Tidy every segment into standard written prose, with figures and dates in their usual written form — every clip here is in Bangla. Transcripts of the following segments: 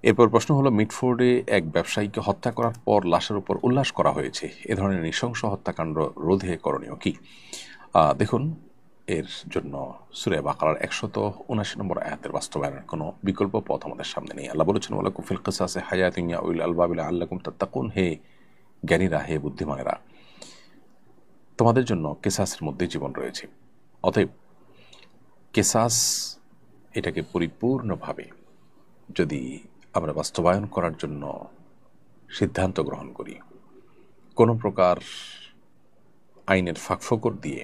এরপর প্রশ্ন হলো, মিটফোর্ডে এক ব্যবসায়ীকে হত্যা করার পর লাশের উপর উল্লাস করা হয়েছে, এ ধরনের নৃশংস হত্যাকাণ্ড রোধে করণীয় কি? দেখুন, এর জন্য সূরা বাকারার 179 নম্বর আয়াতের বাস্তবায়নের কোনো বিকল্প পথ আমাদের সামনে নেই। আল্লাহ বলেছেন, ওয়ালাকুম ফিল কিসাসি হায়াতুন ইয়া উলিল আলবাবি লাআল্লাকুম তাত্তাকুন, হে জ্ঞানীরা, হে বুদ্ধিমানেরা, তোমাদের জন্য কেসাসের মধ্যে জীবন রয়েছে। অতএব কেসাস এটাকে পরিপূর্ণভাবে যদি আমরা বাস্তবায়ন করার জন্য সিদ্ধান্ত গ্রহণ করি, কোনো প্রকার আইনের ফাঁকফোকর দিয়ে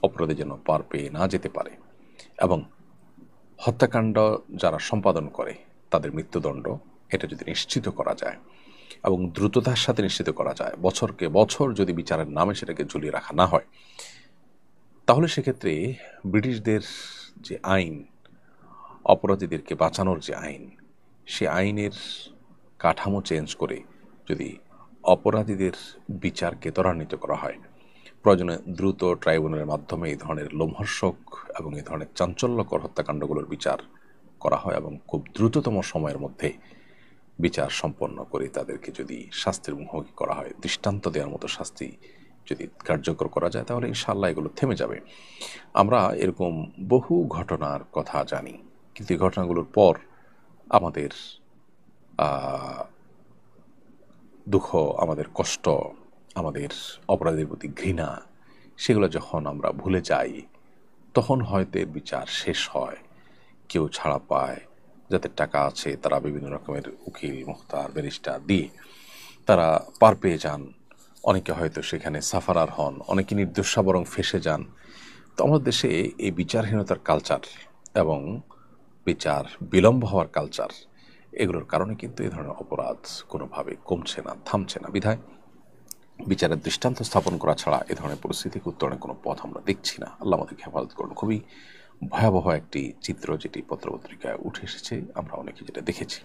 অপরাধী যেন পার পেয়ে না যেতে পারে, এবং হত্যাকাণ্ড যারা সম্পাদন করে তাদের মৃত্যুদণ্ড এটা যদি নিশ্চিত করা যায় এবং দ্রুততার সাথে নিশ্চিত করা যায়, বছরকে বছর যদি বিচারের নামে সেটাকে ঝুলিয়ে রাখা না হয়, তাহলে সেক্ষেত্রে ব্রিটিশদের যে আইন, অপরাধীদেরকে বাঁচানোর যে আইন, সে আইনের কাঠামো চেঞ্জ করে যদি অপরাধীদের বিচারকে ত্বরান্বিত করা হয়, প্রয়োজনে দ্রুত ট্রাইব্যুনালের মাধ্যমে এই ধরনের লোমহর্ষক এবং এই ধরনের চাঞ্চল্যকর হত্যাকাণ্ডগুলোর বিচার করা হয় এবং খুব দ্রুততম সময়ের মধ্যে বিচার সম্পন্ন করে তাদেরকে যদি শাস্তির মুখোমুখি করা হয়, দৃষ্টান্ত দেওয়ার মতো শাস্তি যদি কার্যকর করা যায়, তাহলে ইনশাআল্লাহ এগুলো থেমে যাবে। আমরা এরকম বহু ঘটনার কথা জানি, কিন্তু এই ঘটনাগুলোর পর আমাদের দুঃখ, আমাদের কষ্ট, আমাদের অপরাধের প্রতি ঘৃণা, সেগুলো যখন আমরা ভুলে যাই, তখন হয়তো এর বিচার শেষ হয়, কেউ ছাড়া পায়, যাদের টাকা আছে তারা বিভিন্ন রকমের উকিল, মুখতার, ব্যারিস্টার দিয়ে তারা পার পেয়ে যান, অনেকে হয়তো সেখানে সাফারার হন, অনেকে নির্দোষা বরং ফেঁসে যান। তো আমাদের দেশে এই বিচারহীনতার কালচার এবং বিচার বিলম্ব হওয়ার কালচার, এগুলোর কারণে কিন্তু এই ধরনের অপরাধ কোনোভাবে কমছে না, থামছে না। বিধায় বিচারের দৃষ্টান্ত স্থাপন করা ছাড়া এ ধরনের পরিস্থিতিকে উত্তরণের কোনো পথ আমরা দেখছি না। আল্লাহ আমাদেরকে হেফাজত করুন। খুবই ভয়াবহ একটি চিত্র যেটি পত্রপত্রিকায় উঠে এসেছে, আমরা অনেকে যেটা দেখেছি।